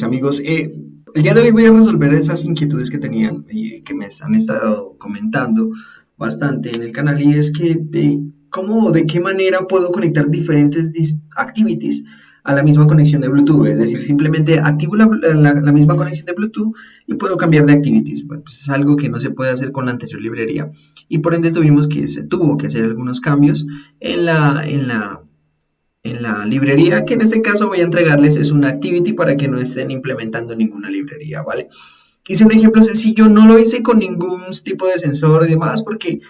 mis amigos. El día de hoy voy a resolver esas inquietudes que tenían y que me han estado comentando bastante en el canal, y es que cómo, de qué manera puedo conectar diferentes activities a la misma conexión de Bluetooth. Es decir, simplemente activo la misma conexión de Bluetooth y puedo cambiar de activities. Bueno, pues es algo que no se puede hacer con la anterior librería, y por ende se tuvo que hacer algunos cambios en la librería, que en este caso voy a entregarles es una activity para que no estén implementando ninguna librería, ¿vale? Hice un ejemplo sencillo, no lo hice con ningún tipo de sensor y demás, porque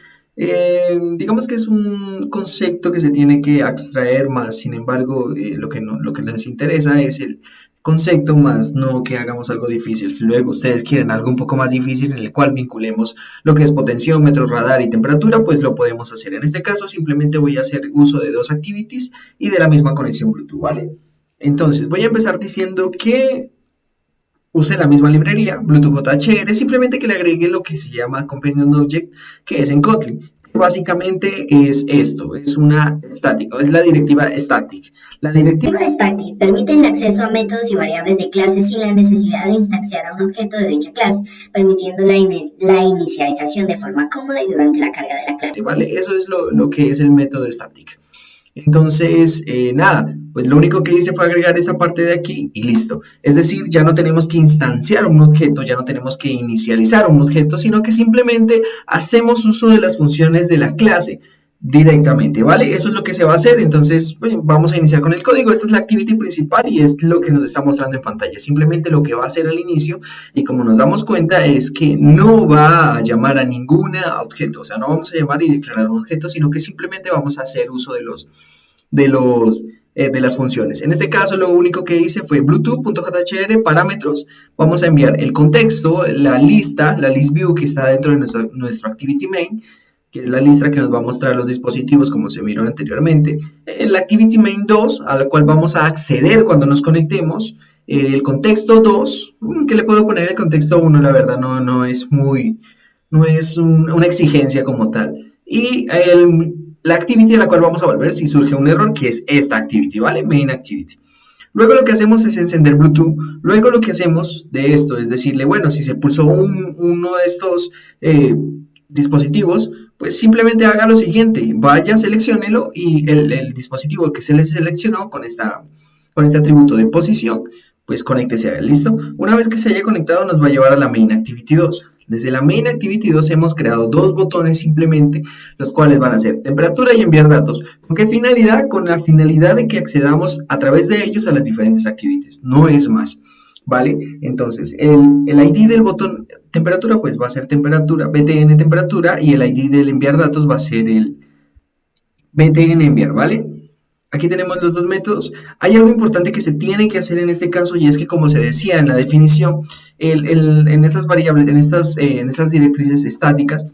digamos que es un concepto que se tiene que extraer más. Sin embargo, lo que les interesa es el concepto, más no que hagamos algo difícil. Si luego ustedes quieren algo un poco más difícil en el cual vinculemos lo que es potenciómetro, radar y temperatura, pues lo podemos hacer. En este caso simplemente voy a hacer uso de dos activities y de la misma conexión Bluetooth, ¿vale? Entonces voy a empezar diciendo que use la misma librería, Bluetooth JHR, simplemente que le agregue lo que se llama Companion Object, que es en Kotlin. Básicamente es esto, es una estática, es la directiva static. La directiva Static permite el acceso a métodos y variables de clase sin la necesidad de instanciar a un objeto de dicha clase, permitiendo la inicialización de forma cómoda y durante la carga de la clase. ¿Vale? Eso es lo que es el método static. Entonces, nada, pues lo único que hice fue agregar esa parte de aquí y listo. Es decir, ya no tenemos que instanciar un objeto, ya no tenemos que inicializar un objeto, sino que simplemente hacemos uso de las funciones de la clase directamente, ¿vale? Eso es lo que se va a hacer. Entonces, bueno, vamos a iniciar con el código. Esta es la activity principal y es lo que nos está mostrando en pantalla. Simplemente lo que va a hacer al inicio, y como nos damos cuenta, es que no va a llamar a ningún objeto. O sea, no vamos a llamar y declarar un objeto, sino que simplemente vamos a hacer uso de las funciones. En este caso, lo único que hice fue Bluetooth.jhr parámetros. Vamos a enviar el contexto, la list view que está dentro de nuestro activity main, que es la lista que nos va a mostrar los dispositivos como se miró anteriormente. La activity main 2, a la cual vamos a acceder cuando nos conectemos. El contexto 2, que le puedo poner el contexto 1, la verdad no es una exigencia como tal. Y la activity a la cual vamos a volver si surge un error, que es esta activity, ¿vale? Main activity. Luego lo que hacemos es encender Bluetooth. Luego lo que hacemos de esto es decirle, bueno, si se pulsó uno de estos dispositivos, pues simplemente haga lo siguiente, vaya, selecciónelo y el dispositivo que se le seleccionó con este atributo de posición, pues conéctese a él, ¿listo? Una vez que se haya conectado nos va a llevar a la Main Activity 2. Desde la Main Activity 2 hemos creado dos botones simplemente, los cuales van a ser temperatura y enviar datos. ¿Con qué finalidad? Con la finalidad de que accedamos a través de ellos a las diferentes activities, no es más. ¿Vale? Entonces, el ID del botón temperatura, pues va a ser temperatura, btn temperatura, y el ID del enviar datos va a ser el btn enviar, ¿vale? Aquí tenemos los dos métodos. Hay algo importante que se tiene que hacer en este caso, y es que, como se decía en la definición, en estas variables, en estas directrices estáticas,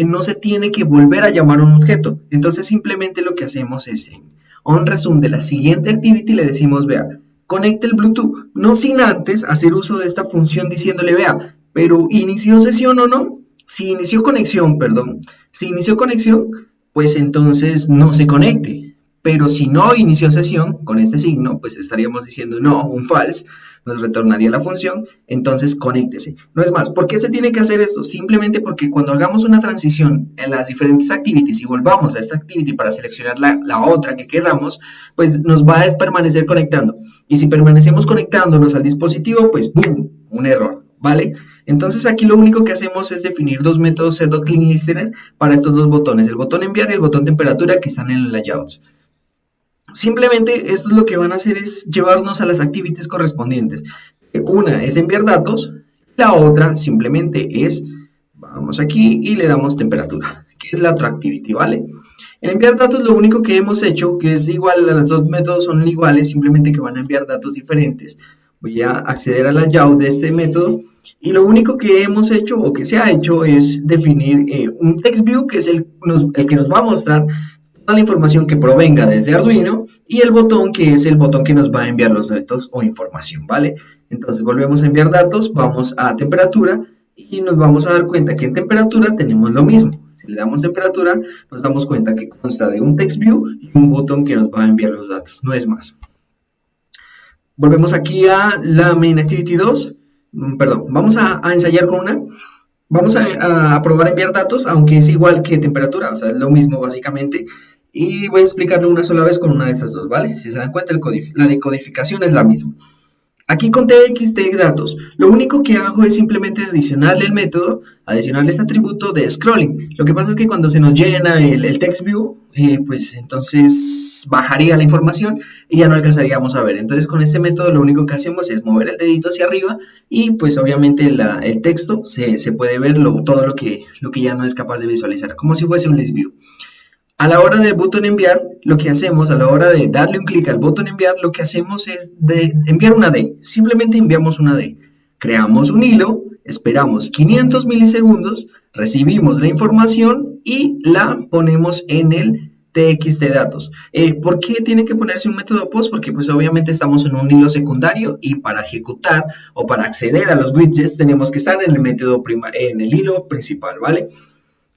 no se tiene que volver a llamar a un objeto. Entonces, simplemente lo que hacemos es en onResume de la siguiente activity le decimos, vea, conecte el Bluetooth, no sin antes hacer uso de esta función diciéndole, vea, pero ¿inició sesión o no? Si inició conexión, pues entonces no se conecte. Pero si no inició sesión con este signo, pues estaríamos diciendo no, un false, nos retornaría la función, entonces conéctese. No es más, ¿por qué se tiene que hacer esto? Simplemente porque cuando hagamos una transición en las diferentes activities y volvamos a esta activity para seleccionar la otra que queramos, pues nos va a permanecer conectando. Y si permanecemos conectándonos al dispositivo, pues ¡boom! Un error, ¿vale? Entonces aquí lo único que hacemos es definir dos métodos setDocListener para estos dos botones, el botón enviar y el botón temperatura que están en el layouts. Simplemente esto lo que van a hacer es llevarnos a las activities correspondientes. Una es enviar datos, la otra simplemente es, vamos aquí y le damos temperatura, que es la otra activity, ¿vale? En enviar datos lo único que hemos hecho, que es igual, los dos métodos son iguales, simplemente que van a enviar datos diferentes. Voy a acceder a la layout de este método y lo único que hemos hecho o que se ha hecho es definir un text view, que es el que nos va a mostrar la información que provenga desde Arduino, y el botón que es el botón que nos va a enviar los datos o información, ¿vale? Entonces volvemos a enviar datos, vamos a temperatura y nos vamos a dar cuenta que en temperatura tenemos lo mismo. Si le damos temperatura, nos damos cuenta que consta de un text view y un botón que nos va a enviar los datos, no es más. Volvemos aquí a la main activity 2. Perdón, vamos a ensayar con una. Vamos a probar a enviar datos, aunque es igual que temperatura, o sea, es lo mismo básicamente. Y voy a explicarlo una sola vez con una de estas dos, ¿vale? Si se dan cuenta, la decodificación es la misma. Aquí con txt datos, lo único que hago es simplemente adicionarle el método, adicionarle este atributo de scrolling. Lo que pasa es que cuando se nos llena el text view, pues entonces bajaría la información y ya no alcanzaríamos a ver. Entonces con este método lo único que hacemos es mover el dedito hacia arriba y pues obviamente el texto se puede ver todo lo que ya no es capaz de visualizar, como si fuese un list view. A la hora del botón enviar, lo que hacemos, a la hora de darle un clic al botón enviar, lo que hacemos es enviar una D. Simplemente enviamos una D. Creamos un hilo, esperamos 500 milisegundos, recibimos la información y la ponemos en el txt datos. ¿Por qué tiene que ponerse un método post? Porque pues obviamente estamos en un hilo secundario y para ejecutar o para acceder a los widgets tenemos que estar en el método en el hilo principal, ¿vale?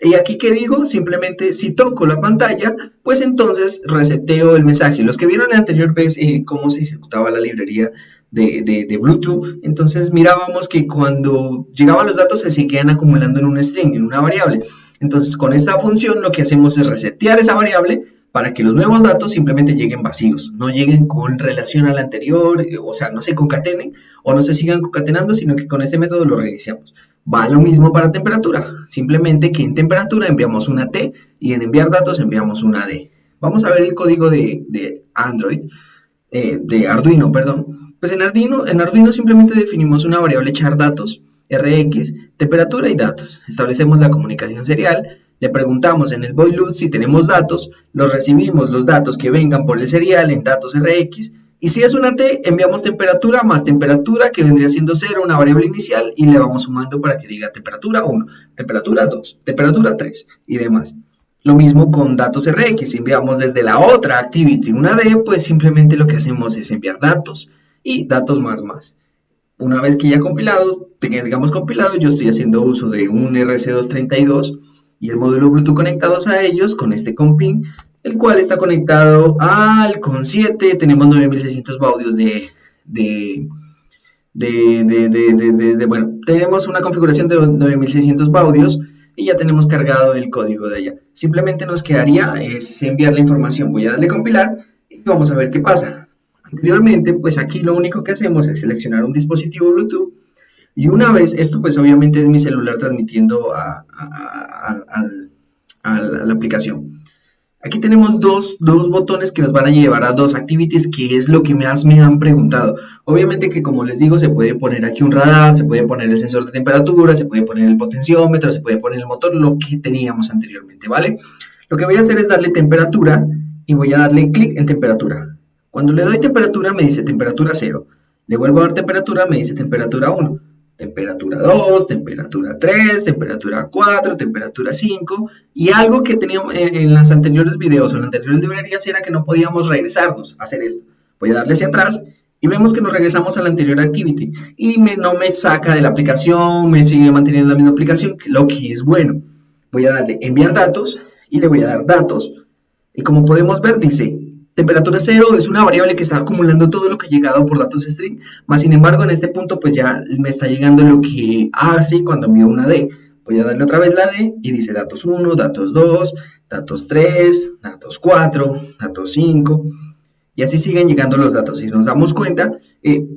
Y aquí, ¿qué digo? Simplemente si toco la pantalla, pues entonces reseteo el mensaje. Los que vieron la anterior vez cómo se ejecutaba la librería de Bluetooth, entonces mirábamos que cuando llegaban los datos se seguían acumulando en un string, en una variable. Entonces con esta función lo que hacemos es resetear esa variable para que los nuevos datos simplemente lleguen vacíos, no lleguen con relación al anterior, o sea, no se concatenen o no se sigan concatenando, sino que con este método lo reiniciamos. Va lo mismo para temperatura, simplemente que en temperatura enviamos una T y en enviar datos enviamos una D. Vamos a ver el código de Android, de Arduino, perdón. Pues en Arduino simplemente definimos una variable char datos, Rx, temperatura y datos. Establecemos la comunicación serial, le preguntamos en el void loop si tenemos datos, los recibimos los datos que vengan por el serial en datos Rx, y si es una T, enviamos temperatura más temperatura, que vendría siendo 0, una variable inicial, y le vamos sumando para que diga temperatura 1, temperatura 2, temperatura 3 y demás. Lo mismo con datos Rx, si enviamos desde la otra activity una D, pues simplemente lo que hacemos es enviar datos y datos más. Una vez que ya compilado, digamos compilado, yo estoy haciendo uso de un RC232 y el módulo Bluetooth conectados a ellos con este compin, el cual está conectado al con 7, tenemos 9600 baudios bueno, tenemos una configuración de 9600 baudios y ya tenemos cargado el código de ella. Simplemente nos quedaría es enviar la información. Voy a darle compilar y vamos a ver qué pasa. Anteriormente, pues aquí lo único que hacemos es seleccionar un dispositivo Bluetooth y una vez, esto pues obviamente es mi celular transmitiendo a la aplicación. Aquí tenemos dos botones que nos van a llevar a dos activities, que es lo que más me han preguntado. Obviamente que, como les digo, se puede poner aquí un radar, se puede poner el sensor de temperatura, se puede poner el potenciómetro, se puede poner el motor, lo que teníamos anteriormente, ¿vale? Lo que voy a hacer es darle temperatura y voy a darle clic en temperatura. Cuando le doy temperatura me dice temperatura 0. Le vuelvo a dar temperatura, me dice temperatura 1. Temperatura 2, temperatura 3, temperatura 4, temperatura 5, y algo que teníamos en los anteriores videos o en las anteriores librerías era que no podíamos regresarnos a hacer esto. Voy a darle hacia atrás y vemos que nos regresamos a la anterior activity y no me saca de la aplicación, me sigue manteniendo la misma aplicación, lo que es bueno. Voy a darle enviar datos y le voy a dar datos, y como podemos ver dice temperatura 0 es una variable que está acumulando todo lo que ha llegado por datos string, más sin embargo en este punto pues ya me está llegando lo que hace cuando envío una D. Voy a darle otra vez la D y dice datos 1, datos 2, datos 3, datos 4, datos 5, y así siguen llegando los datos. Si nos damos cuenta,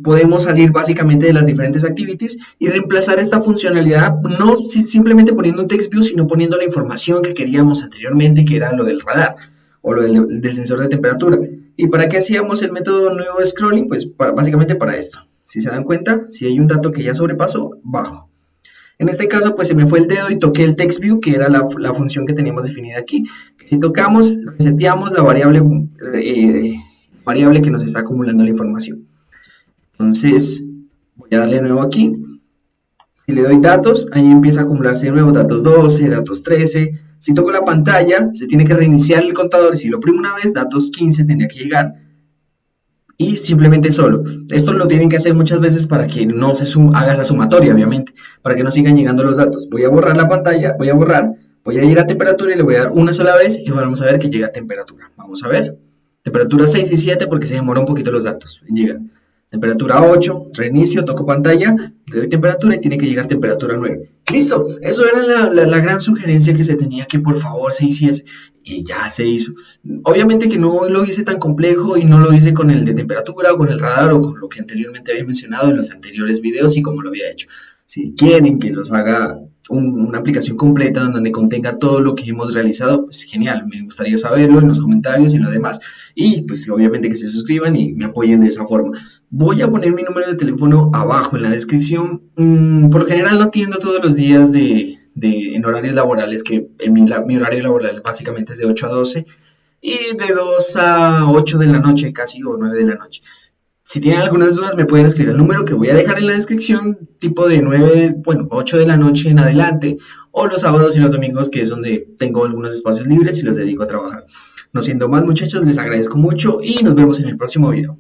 podemos salir básicamente de las diferentes activities y reemplazar esta funcionalidad, no simplemente poniendo un text view, sino poniendo la información que queríamos anteriormente, que era lo del radar o lo del sensor de temperatura. ¿Y para qué hacíamos el método nuevo scrolling? Pues básicamente para esto. Si se dan cuenta, si hay un dato que ya sobrepasó, bajo. En este caso, pues se me fue el dedo y toqué el text view, que era la función que teníamos definida aquí. Si tocamos, reseteamos la variable que nos está acumulando la información. Entonces, voy a darle de nuevo aquí. Si le doy datos, ahí empieza a acumularse de nuevo datos 12, datos 13. Si toco la pantalla, se tiene que reiniciar el contador. Y si lo oprimo una vez, datos 15 tendría que llegar. Y simplemente solo. Esto lo tienen que hacer muchas veces para que no se haga esa sumatoria, obviamente. Para que no sigan llegando los datos. Voy a borrar la pantalla, voy a ir a temperatura y le voy a dar una sola vez. Y vamos a ver que llega a temperatura. Vamos a ver. Temperatura 6 y 7 porque se demora un poquito los datos. Llegan. Temperatura 8, reinicio, toco pantalla, le doy temperatura y tiene que llegar temperatura 9. Listo, eso era la gran sugerencia que se tenía que por favor se hiciese y ya se hizo. Obviamente que no lo hice tan complejo y no lo hice con el de temperatura o con el radar o con lo que anteriormente había mencionado en los anteriores videos y como lo había hecho. Si quieren que los haga una aplicación completa donde contenga todo lo que hemos realizado, pues genial, me gustaría saberlo en los comentarios y lo demás. Y pues obviamente que se suscriban y me apoyen de esa forma. Voy a poner mi número de teléfono abajo en la descripción. Por lo general no atiendo todos los días en horarios laborales, que en mi horario laboral básicamente es de 8 a 12 y de 2 a 8 de la noche casi o 9 de la noche. Si tienen algunas dudas me pueden escribir el número que voy a dejar en la descripción, tipo de 9, bueno, 8 de la noche en adelante, o los sábados y los domingos, que es donde tengo algunos espacios libres y los dedico a trabajar. No siendo más muchachos, les agradezco mucho y nos vemos en el próximo video.